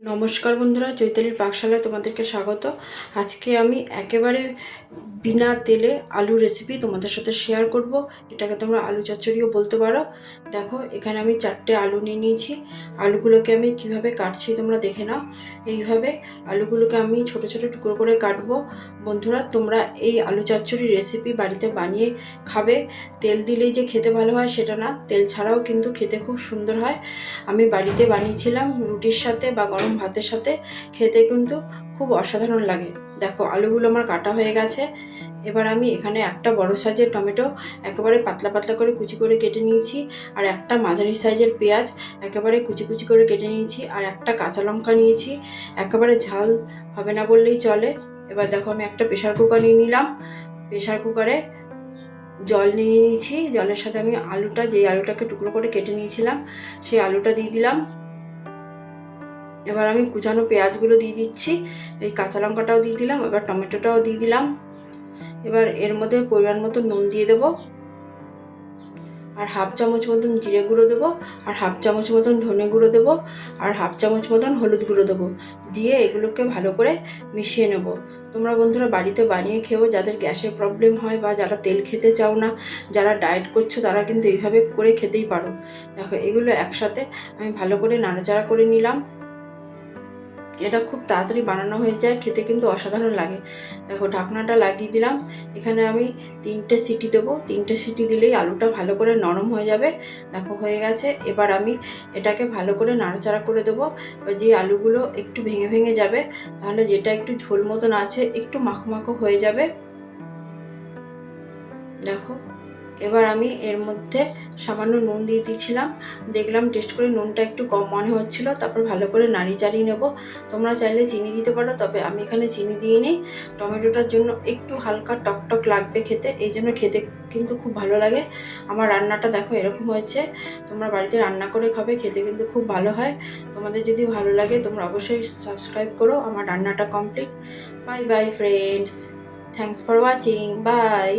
নমস্কার বন্ধুরা, চৈতালির পাকশালায় তোমাদেরকে স্বাগত। আজকে আমি একেবারে বিনা তেলে আলু রেসিপি তোমাদের সাথে শেয়ার করব। এটাকে তোমরা আলু চচ্চড়িও বলতে পারো। দেখো, এখানে আমি 4টে আলু নিয়ে নিয়েছি। আলুগুলোকে আমি কিভাবে কাটছি তোমরা দেখে নাও। এইভাবে আলুগুলোকে আমি ছোট ছোট টুকরো করে কাটবো। বন্ধুরা, তোমরা এই আলু চচ্চড়ি রেসিপি বাড়িতে বানিয়ে খাবে। তেল দিলেই যে খেতে ভালো হয় সেটা না, তেল ছাড়াও কিন্তু খেতে খুব সুন্দর হয়। আমি বাড়িতে বানিয়েছিলাম রুটির সাথে বা গরম ভাতের সাথে, খেতে কিন্তু খুব অসাধারণ লাগে। দেখো, আলুগুলো আমার কাটা হয়ে গেছে। এবার আমি এখানে একটা বড় সাইজের টমেটো একেবারে পাতলা পাতলা করে কুচি করে কেটে নিয়েছি, আর একটা মাঝারি সাইজের পেঁয়াজ একেবারে কুচি কুচি করে কেটে নিয়েছি, আর একটা কাঁচা লঙ্কা নিয়েছি। একেবারে ঝাল হবে না বললেই চলে। এবার দেখো, আমি একটা প্রেশার কুকার নিয়ে নিলাম। প্রেশার কুকারে জল নিয়ে নিয়েছি। জলের সাথে আমি আলুটাকে টুকরো করে কেটে নিয়েছিলাম সেই আলুটা দিয়ে দিলাম। এবার আমি কুচানো পেঁয়াজগুলো দিয়ে দিচ্ছি, এই কাঁচা লঙ্কাটাও দিয়ে দিলাম, এবার টমেটোটাও দিয়ে দিলাম। এবার এর মধ্যে পরিমাণ মতো নুন দিয়ে দেবো, আর হাফ চামচ মতন জিরে গুঁড়ো দেবো, আর হাফ চামচ মতন ধনে গুঁড়ো দেবো, আর হাফ চামচ মতন হলুদ গুঁড়ো দেবো। দিয়ে এগুলোকে ভালো করে মিশিয়ে নেব। তোমরা বন্ধুরা বাড়িতে বানিয়ে খেও। যাদের গ্যাসের প্রবলেম হয় বা যারা তেল খেতে চাও না, যারা ডায়েট করছো, তারা কিন্তু এইভাবে করে খেতেই পারো। দেখো, এগুলো একসাথে আমি ভালো করে নাড়াচাড়া করে নিলাম। এটা খুব তাড়াতাড়ি বানানো হয়ে যায়, খেতে কিন্তু অসাধারণ লাগে। দেখো, ঢাকনাটা লাগিয়ে দিলাম। এখানে আমি 3টে সিটি দেবো। 3টে সিটি দিলেই আলুটা ভালো করে নরম হয়ে যাবে। দেখো, হয়ে গেছে। এবার আমি এটাকে ভালো করে নাড়াচাড়া করে দেবো। যে আলুগুলো একটু ভেঙে ভেঙে যাবে, তাহলে যেটা একটু ঝোল মতন আছে একটু মাখো মাখো হয়ে যাবে। দেখো, এবার আমি এর মধ্যে সামান্য নুন দিয়ে দিয়েছিলাম। দেখলাম টেস্ট করে নুনটা একটু কম মনে হচ্ছিলো। তারপর ভালো করে নাড়িয়ে চাড়িয়ে নেবো। তোমরা চাইলে চিনি দিতে পারো, তবে আমি এখানে চিনি দিয়ে নিই। টমেটোটার জন্য একটু হালকা টকটক লাগবে খেতে, এই জন্য খেতে কিন্তু খুব ভালো লাগে। আমার রান্নাটা দেখো এরকম হয়েছে। তোমরা বাড়িতে রান্না করে খাবে, খেতে কিন্তু খুব ভালো হয়। তোমাদের যদি ভালো লাগে তোমরা অবশ্যই সাবস্ক্রাইব করো। আমার রান্নাটা complete. Bye bye friends, thanks for watching, by.